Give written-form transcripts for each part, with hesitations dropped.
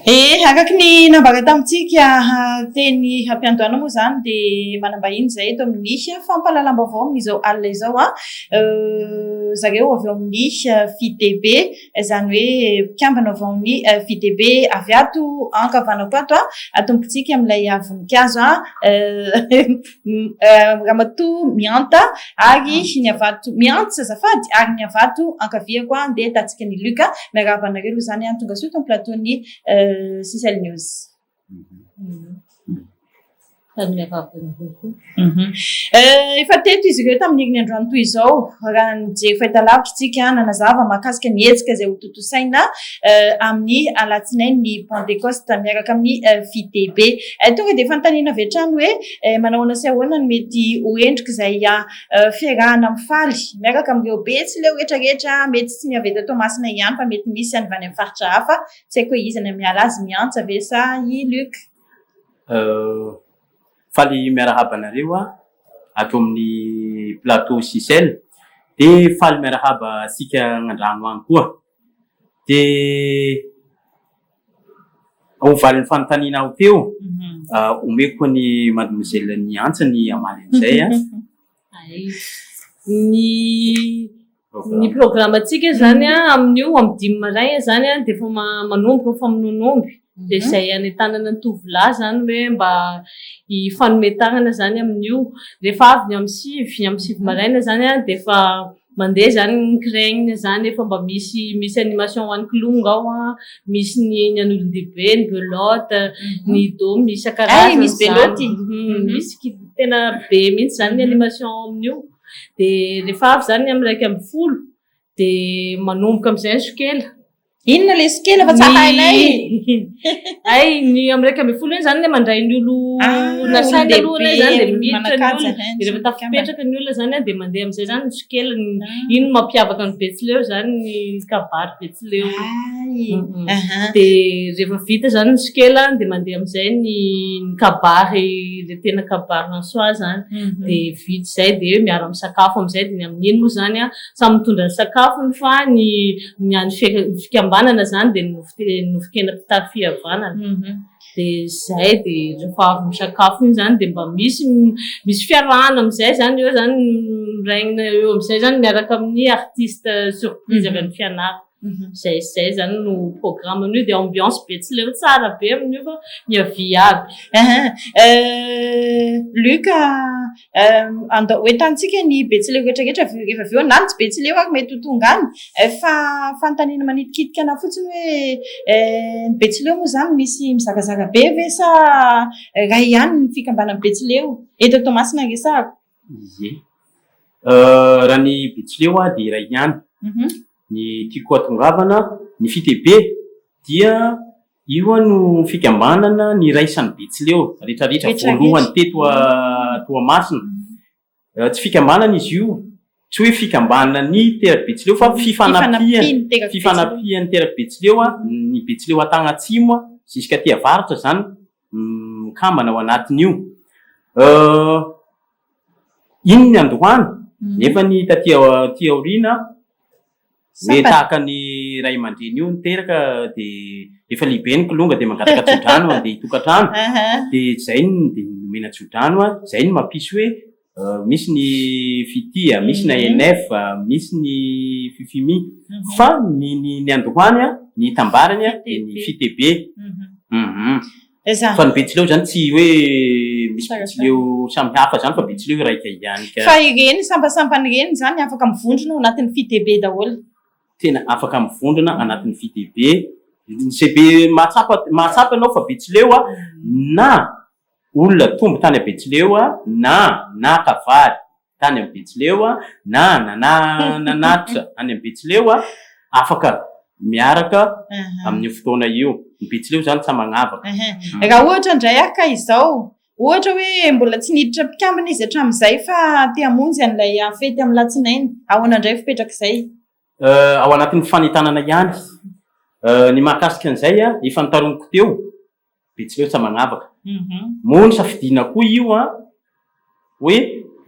Araka ny nambara tamintsika teny hampiantoana moa zany de manambahiny zay eto amin'ny fampahalalam-baovao amin'izao alina izao zareo avy amin'ny FITEBE zany hoe mpikambana avy amin'ny FITEBE avy ato ankavanako ato tompontsika amin'ilay voninkazo ramatoa mianta ary ny avato miantsa zafady ary ny avato ankaviako andeha tatsika ny Luka miaravanareo zany tonga soa amin'ny plateau-ny Social News. Efa teto izy ireo tamin'iriny androany toy izao raha nijery fahitalavitra tsika nanazava mahakasika ny hetsika izay ho totosaina amin'ny alatsinainy ny Pentecoste miaraka amin'ny FITEBE. Tonga dia fanontaniana avy hatrany hoe manahoana sy ahoana no mety ho endrika izay fiarahana mifaly miaraka amin'ireo betsileo rehetrarehetra mety tsy miavy eto Toamasina ihany fa mety misy any avy amin'ny faritra hafa tsy haiko hoe izy any miala azy miantsa ve sa i Luc. Faly miarahabanareo ato amin'ny plateau Sisel de faly miarahaba sika andrano any koa de ovalin'ny fanontaniana ho teo omeko ny mademoiselle ny antsa ny amaly an'izay ny programme atsika zany amin'io amin'ny 10 maraina zany de efa manomboka famononomby de zay any tanana ny tovolahy zany hoe mba ifanometanana zany amin'io rehefa avy ny amin'ny 7 maraina zany de efa mandeha zany ny craigny zany efa mba misy animation ho an'ny kilonga ao misy ny an'olon-dehibe ny belote ny do misy karazany misy beloty misy tena be mihitsy zany ny animation amin'io de rehefa avy zany amin'ny 1:10 de manomboka am'izay ny sokela. Inona le sokela fa tsy hainay ay ny amin'ny 1:10 zany le mandray ny olo nasaly alohana zany de miditra ny olona de rehefa tafipetraka ny olona zany de mandeha am'izay zany ny sokela ino mampiavaka ny betsileo zany ny kabary betsileo de rehefa vita zany ny sokela de mandeha am'izay ny kabary le tena kabary en soi zany de vita zay de miaro amin'ny sakafo am'izay de amin'iny moa zany samy mitondra ny sakafony fa ny any fikambanana zany de nofokena mpitary fihavanana de zay de rehefa avy misakafo iny zany de mba misy fiarahana am'izay zany eo zany raigna eo am'izay zany miaraka amin'ny artiste surprise avy amin'ny fianarana zay zany no programme amin'io de ambiance betsileo tsara be amin'io fa miavia aby. Luc hoentantsika ny betsileo rehetrarehetra rehefa avy eo na tsy betsileo ary mety ho tonga any fa fanontaniana manitikitika ana fotsiny hoe ny betsileo moa zany misy mizakazaka be ve sa raha ihany ny fikambanan'ny betsileo eto Toamasina resahako. Raha ny betsileo de iray ihany ny tiako atongavana ny FITEBE dia io no fikambanana ny raisan'ny betsileo rehetrarehetra voalohany teto Toamasina tsy fikambanana izy io tsy hoe fikambanana ny tera-betsileo fa fifanapian'ny tera-betsileo ny betsileo Antagnatsimo jusqu'à ty avaratra zany mikambana ao anatin'io ino ny androany nefa ny taty aoriana hoe tahaka ny ray aman-dreny io niteraka de efa lehibe ny kilonga de mangataka tsodrano andeha hitokantrano de zay de nomena tsodrano zay ny mampisy hoe misy ny fitia misy ny ANF misy ny fifimi fa ny androany ny tambarany de ny FITEBE fa ny betsileo zany tsy hoe misy betsileo samy hafa zany fa betsileo raika ihany fa ireny sampasampany ireny zany afaka mivondrona ao anatin'ny FITEBE daholo tena afaka mivondrona anatin'ny FITEBE zay be mahatsapa anao fa betsileo na olona tombo tany a betsileo na kavary tany amin'ny betsileo na nanatitra any amin'ny betsileo afaka miaraka amin'ny fotoana io ny betsileo zany tsy magnavaka raha ohatra ndray aka izao ohatra hoe mbola tsy niditra mpikambana izy hatramin'izay fa te hamonjy an'ilay fety amin'ny latsinainy ahoana indray fipetraka izay ao anatin'ny fanentanana ihany ny mahakasika an'izay efa nitaroniko teo betsileo tsy magnavaka moa ny safidiana koa io hoe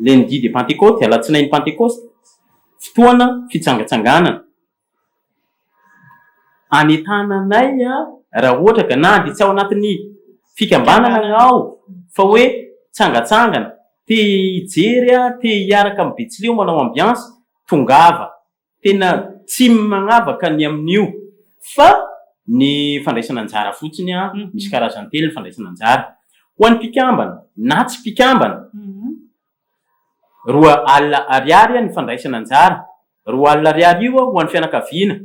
lundi de Pentecoste alatsinainy Pentecoste fotoana fitsangatsanganana Anentananay raha ohatra ka na de tsy ao anatin'ny fikambanana ao fa hoe tsangatsangana te hijery te hiaraka amin'ny betsileo manao ambiance tongava tena tsy magnavaka ny amin'io fa ny fandraisana anjara fotsiny misy karazany telo ny fandraisana anjara ho an'ny mpikambana na tsy mpikambana roa alina ariary ny fandraisana anjara roa alina ariary io ho an'ny fianakaviana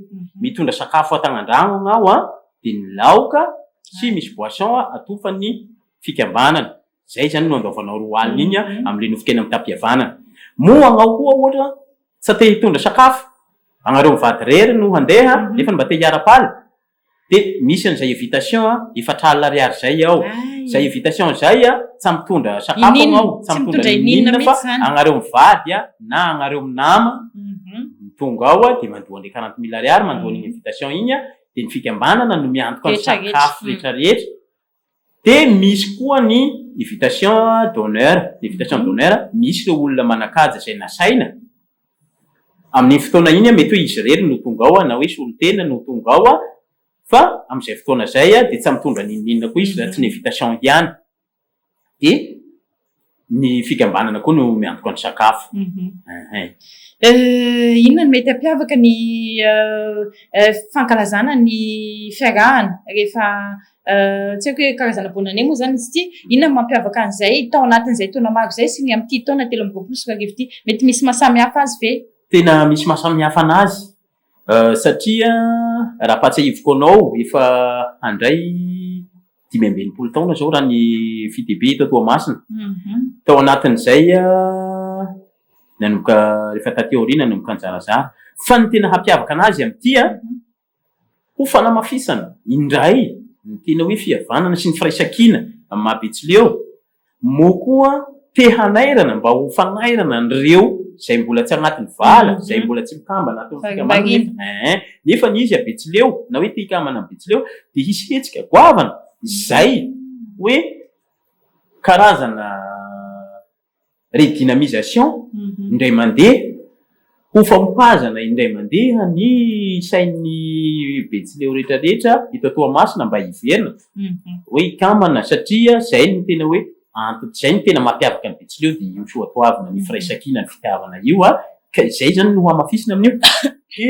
mitondra sakafo atagnan-drano ao de ny laoka sy misy boisson atofan'ny fikambanana zay zany no andaovanao roa alina iny am'le nofokena amin'ny tapiavanana moa agnao koa ohatra tsy te hitondra sakafo agnareo mivady rery no handeha nefa mba te hiara-paly de misy an'izay invitation efatra alina ariary zay ao zay invitation zay tsy mitondra sakafo agnao tsy mitondra inina fa agnareo mivady na agnareo minama tonga ao de mandoa an'le 40,000 ariary mandoa ny invitation iny de ny fikambanana no miantoka ny sakafo rehetrarehetra de misy koa ny invitation d'honneur invitation d'honneur misy ireo olona manakaja zay nasaina amin'ny fotoana iny mety hoe izy rery no tonga ao na hoe solotena no tonga ao fa am'izay fotoana zay de tsy mitondra ninina koa izy tsy ny invitation ihany de ny fikambanana koa no miantoka ny sakafo inona no mety ampiavaka ny fankalazana ny fiarahana rehefa tsy haiko hoe karazana bonne année moa zany izy ity inona no mampiavaka an'izay tao anatin'izay taona maro zay sy ny am'ty taona 13 sy 14 ity mety misy mahasamihafa azy ve tena misy mahasamihafa anazy satria raha pahatsiahivoko anao efa handray 15 taona zao raha ny FITEBE eto Toamasina tao anatin'izay nanomboka rehefa taty aoriana nanomboka anjarazara fa ny tena hampiavaka anazy am'ty ho fanamafisana indray ny tena hoe fihavanana sy ny firaisankina amin'ny mahabetsileo mo koa te hanairana mba ho fanairana an'ireo zay mbola tsy agnatin'ny vala zay mbola tsy mikamba anatin'ny nefa ny izy abetsileo na hoe te hikamana amin'ny betsileo de hisy hetsika goavana zay hoe karazana redynamisation indray mandeha ho fampazana indray mandeha ny sain'ny betsileo rehetrarehetra eto Toamasina mba hiverina hoe hikamana satria zay ny tena hoe zay ny tena mampiavaka ny betsileo de io soatoavina ny firaisankina ny fitiavana io ka zay zany no hamafisina amin'io de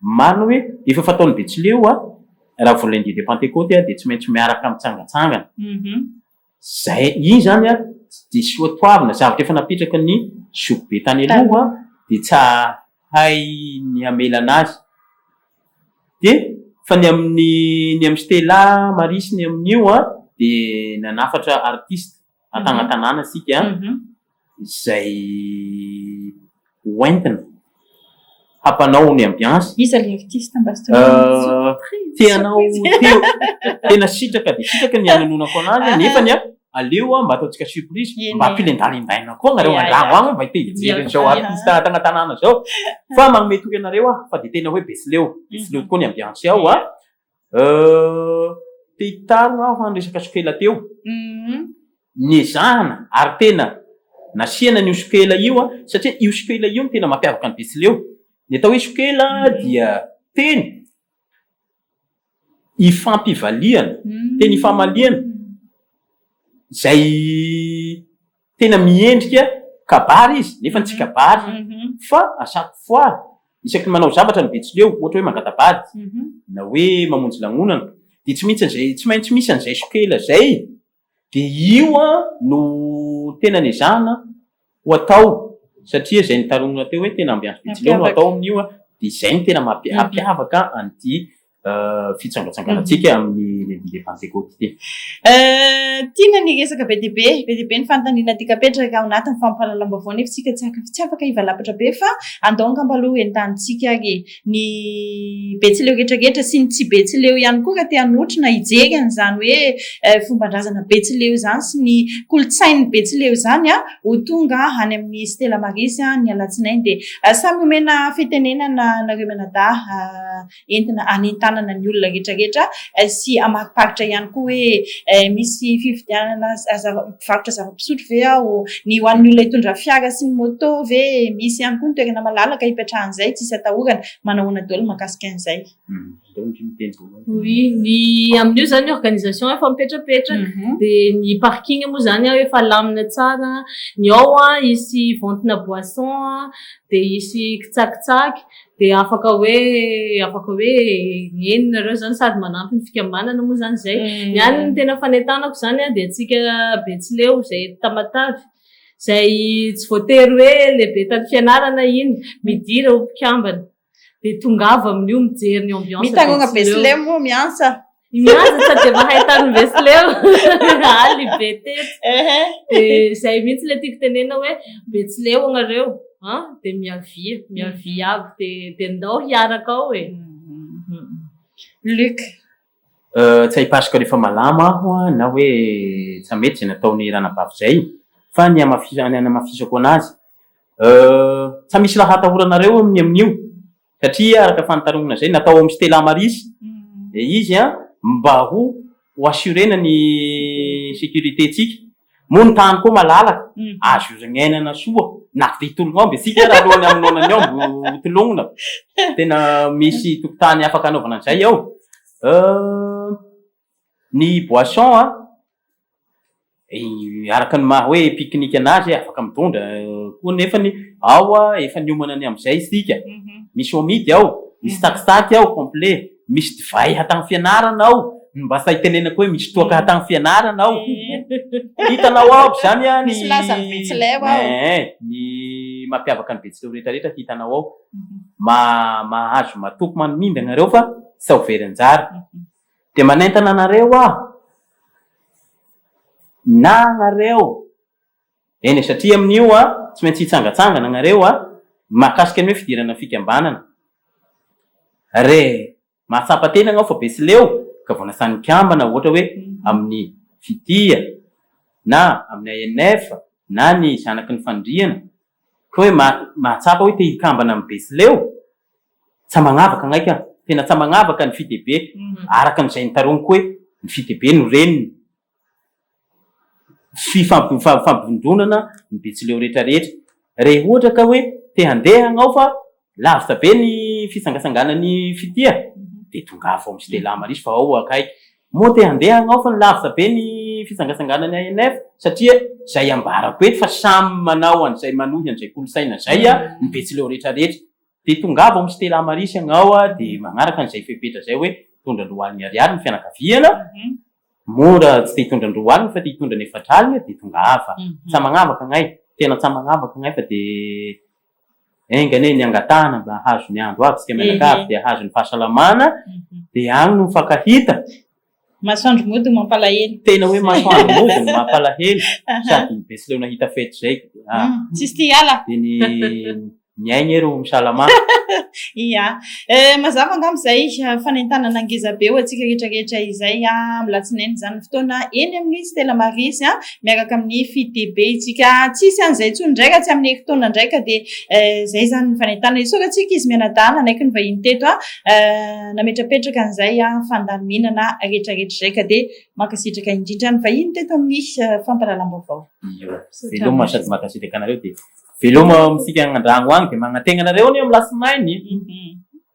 marina hoe efa fataon'ny betsileo raha voalain'dia de pentecote de tsy maintsy miaraka mitsangatsangana zay iny zany de soatoavina zavatra efa napetraka ny sokobe tany aloha de tsy hay ny hamelana azy de fa ny amin'ny Stella Marisy ny amin'io de nanafatra artiste atagnatanana sika zay hoentina hampanao ny ambiance iza le artiste tianao tena sitraka de sitraka ny ananonako anazy nefa ny aleo mba ataontsika surprise mba ampilendalindaina koa anareo andrano agny mba hite hijery zao artiste atagnatanana zao fa magnome toky anareo fa de tena hoe betsileo tokoa ny ambiance ao te hitaro aho handresaka sokela teo niezahana ary tena nasiana n'io sokela io satria io sokela io no tena mampiavaka ny betsileo ny atao hoe sokela dia teny ifampivaliana teny ifamaliana zay tena miendrika kabary izy nefa tsy kabary fa à chaque fois isaky manao zavatra ny betsileo ohatra hoe mangatabady na hoe mamonjy lanonana de tsy maintsy misy an'izay sokela zay de io no tena niezahana ho atao satria zay nitaronona teo hoe tena ambiance betsileo no atao amin'io de zay ny tena mampiavaka an'ity fitsangatsanganantsika amin'ny le pentecote ty tiana ny resaka be deaibe ny fanontaniana ty kapetraka ao anatin'ny fampahalalam-baovao nefa tsika tsy afaka ivalapatra be fa andonga mbaloha entanitsika ary ny betsileo rehetrarehetra sy ny tsy betsileo ihany koa raha te hanotrina hijery an'izany hoe fomban-drazana betsileo zany sy ny kolotsain'ny betsileo zany ho tonga any amin'ny Stella Marisy ny alatsinainy de samy omena fitenenana nareo manada entina anentana tanana ny olona rehetrarehetra sy amakiparitra ihany koa hoe misy fifidianana mpivarotra zava-pisotro ve ao, ny ho an'ny olona hitondra fiara sy ny moto ve misy ihany koa ny toerana malalaka hipetrahan'izay tsisy atahorana, manahoana daholo mahakasika an'izay. Oui, ny amin'io zany organisation efa mipetrapetraka dia ny parking moa zany efa lamina tsara, ny ao isy ventina boisson dia isy kitsakitsaky dia afaka hoe enina reo zany sady manampy ny fikambanana moa zany zay. Ny any ny tena fanetanako zany dia atsika Betsileo zay Tamatavy zay tsy voatery hoe lehibe tany fianarana iny midira ho mpikambana dia tongava amin'io mijery ny ambiance. Mitanona Betsileo moa miansa tsy dia mahay tany Betsileo aly be teto dia zay mihitsy le tiako tenena hoe Betsileo anareo dia miavia aby dia ndao hiaraka ao Luc. Tsy hipasoka rehefa malama aho na hoe tsy mety zay nataony ranabavy zay fa ny amafisako anazy tsy misy raha atahoranareo amin'io satria araka fantarona zay natao amin'ny Stella Marisy dia izy mba ho assurena ny sécurité tsika. Moa ny tany koa malalaka azo rengainana soa na vitologna amby isika raha lohany aminonany ao tolongona tena misy tokotany afaka anaovana an'izay ao. Ny boisson araka ny maha hoe pique-nique anazy afaka mitondra koa nefany ao efa niomanany amin'izay isika. Misy omidy ao, misy takisaky ao complet, misy divay hatany fianarana ao, mba sa hitenenako hoe misy toaka hatany fianarana ao. Hitanao ao zany misy laza ny Betsileo ao. Ny mampiavaka ny Betsileo rehetrarehetra hitanao ao. Mahazo matoko manimby anareo fa tsy overanjara. Dia manentana anareo na anareo eny satria amin'io tsy maintsy hitsangatsangana anareo mahakasika ny hoe fidirana fikambanana. Mahatsapa tena anao fa Betsileo ka vao nasan'ny kambana ohatra hoe amin'ny FITEBE na amin'ny ANF na ny zanaky ny fandriana ka hoe mahatsapa hoe te hikambana amin'ny Betsileo tsy magnavaka angaika tena tsy magnavaka ny FITEBE araka n'izay nitaroniko hoe ny FITEBE no reniny fampivondronana ny Betsileo rehetrarehetra. Rehefa ohatra ka hoe te handeha anao fa lavitra be ny fisangasanganan'ny FITEBE dia tongava ao amin'ny Stella Marisy fa ao akaiky. Moa te handeha anao fa lavitra be ny fisangasanganan'ny ANF satria zay ambarako eto fa samy manao an'izay manohy an'izay kolosaina zay ny Betsileo rehetrarehetra. Dia tongava ao amin'ny Stella Marisy anao dia magnaraka an'izay fepetra zay hoe tondra roaligny ariary ny fianakaviana. Mora tsy te hitondra roaligny fa te hitondra ny efatraligny dia tongava. Tsy magnavaka ngay, tena tsy magnavaka ngay fa dia engane ny angatahana mba hahazo ny andro aby sika menakavy dia hahazo ny fahasalamana dia agny no mifankahita. Masoandro mody mampalahelo. Tena hoe masoandro mody no mampalahelo sady ny Betsileo nahita fety zay. Tsisy ty ala. Dia ny aigny ero misalama. Ia. Mazava angamizay fanentanana angezabe ho antsika rehetrarehetra izay amin'ny latsinainy zany fotoana eny amin'ny Stella Marisy miaraka amin'ny FITEBE itsika tsisy an'izay tsony ndraika tsy amin'ny herintaona ndraika dia zay zany ny fanentanana isoratsika izy mianadahy anaiky ny vahiny teto nametrapetraka an'izay fandaminana rehetrarehetra zay ka dia mankasitraka indrindra ny vahiny teto amin'ny fampalalam-baovao. Veloma sady mankasitraka anareo dia veloma misika an-dragno agny dia magnategna anareo ny amin'ny lasinainy.